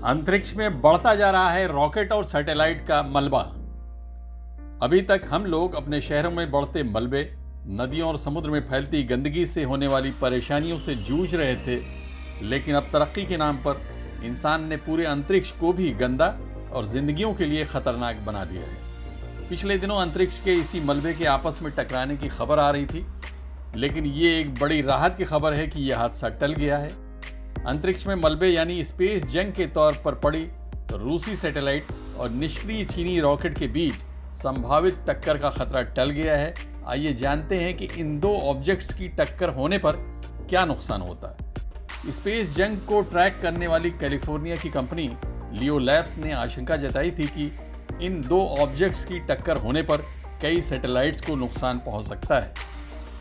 अंतरिक्ष में बढ़ता जा रहा है रॉकेट और सैटेलाइट का मलबा। अभी तक हम लोग अपने शहरों में बढ़ते मलबे, नदियों और समुद्र में फैलती गंदगी से होने वाली परेशानियों से जूझ रहे थे, लेकिन अब तरक्की के नाम पर इंसान ने पूरे अंतरिक्ष को भी गंदा और जिंदगियों के लिए खतरनाक बना दिया है। पिछले दिनों अंतरिक्ष के इसी मलबे के आपस में टकराने की खबर आ रही थी, लेकिन ये एक बड़ी राहत की खबर है कि यह हादसा टल गया है। अंतरिक्ष में मलबे यानी स्पेस जंग के तौर पर पड़ी रूसी सैटेलाइट और निष्क्रिय चीनी रॉकेट के बीच संभावित टक्कर का खतरा टल गया है। आइए जानते हैं कि इन दो ऑब्जेक्ट्स की टक्कर होने पर क्या नुकसान होता है। स्पेस जंग को ट्रैक करने वाली कैलिफोर्निया की कंपनी लियो लैब्स ने आशंका जताई थी कि इन दो ऑब्जेक्ट्स की टक्कर होने पर कई सैटेलाइट्स को नुकसान पहुंच सकता है।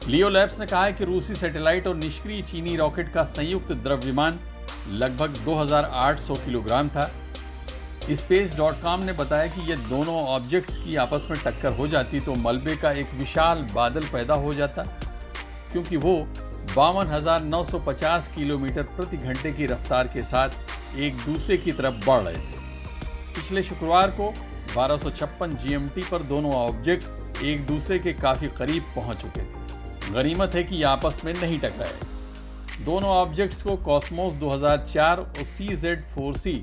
लियो लैब्स ने कहा है कि रूसी सैटेलाइट और निष्क्रिय चीनी रॉकेट का संयुक्त द्रव्यमान लगभग 2800 किलोग्राम था। Space.com ने बताया कि ये दोनों ऑब्जेक्ट्स की आपस में टक्कर हो जाती तो मलबे का एक विशाल बादल पैदा हो जाता, क्योंकि वो 52,950 किलोमीटर प्रति घंटे की रफ्तार के साथ एक दूसरे की तरफ बढ़ रहे थे। पिछले शुक्रवार को 1256 GMT पर दोनों ऑब्जेक्ट्स एक दूसरे के काफी करीब पहुंच चुके थे। गनीमत है कि ये आपस में नहीं टकराए। दोनों ऑब्जेक्ट्स को कॉस्मोस 2004 और CZ4C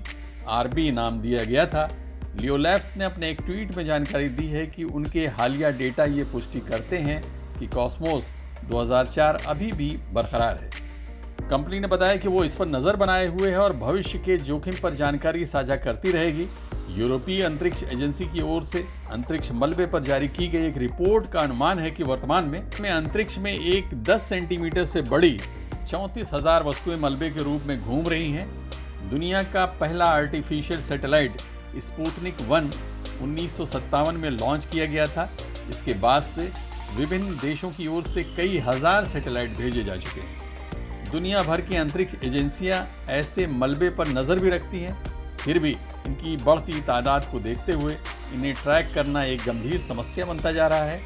RB नाम दिया गया था। लियो लैब्स ने अपने एक ट्वीट में जानकारी दी है कि उनके हालिया डेटा ये पुष्टि करते हैं कि कॉस्मोस 2004 अभी भी बरकरार है। कंपनी ने बताया कि वो इस पर नजर बनाए हुए है और भविष्य के जोखिम पर जानकारी साझा करती रहेगी। यूरोपीय अंतरिक्ष एजेंसी की ओर से अंतरिक्ष मलबे पर जारी की गई एक रिपोर्ट का अनुमान है कि वर्तमान में अंतरिक्ष में एक 10 सेंटीमीटर से बड़ी 34,000 वस्तुएं मलबे के रूप में घूम रही हैं। दुनिया का पहला आर्टिफिशियल सैटेलाइट स्पुतनिक 1 1957 में लॉन्च किया गया था। इसके बाद से विभिन्न देशों की ओर से कई हजार सैटेलाइट भेजे जा चुके हैं। दुनिया भर की अंतरिक्ष एजेंसियां ऐसे मलबे पर नजर भी रखती हैं, फिर भी इनकी बढ़ती तादाद को देखते हुए इन्हें ट्रैक करना एक गंभीर समस्या बनता जा रहा है।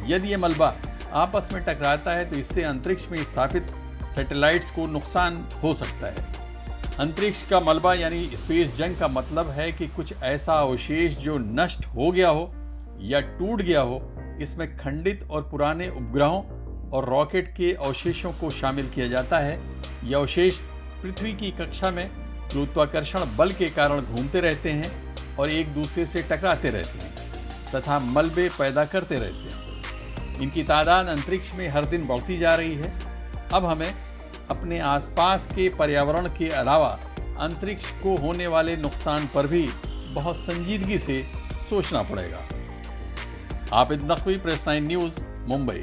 यदि ये मलबा आपस में टकराता है तो इससे अंतरिक्ष में स्थापित सैटेलाइट्स को नुकसान हो सकता है। अंतरिक्ष का मलबा यानी स्पेस जंग का मतलब है कि कुछ ऐसा अवशेष जो नष्ट हो गया हो या टूट गया हो, इसमें खंडित और पुराने उपग्रहों और रॉकेट के अवशेषों को शामिल किया जाता है। ये अवशेष पृथ्वी की कक्षा में गुरुत्वाकर्षण बल के कारण घूमते रहते हैं और एक दूसरे से टकराते रहते हैं तथा मलबे पैदा करते रहते हैं। इनकी तादाद अंतरिक्ष में हर दिन बढ़ती जा रही है। अब हमें अपने आसपास के पर्यावरण के अलावा अंतरिक्ष को होने वाले नुकसान पर भी बहुत संजीदगी से सोचना पड़ेगा। Abid Naqvi, press 9 news, Mumbai.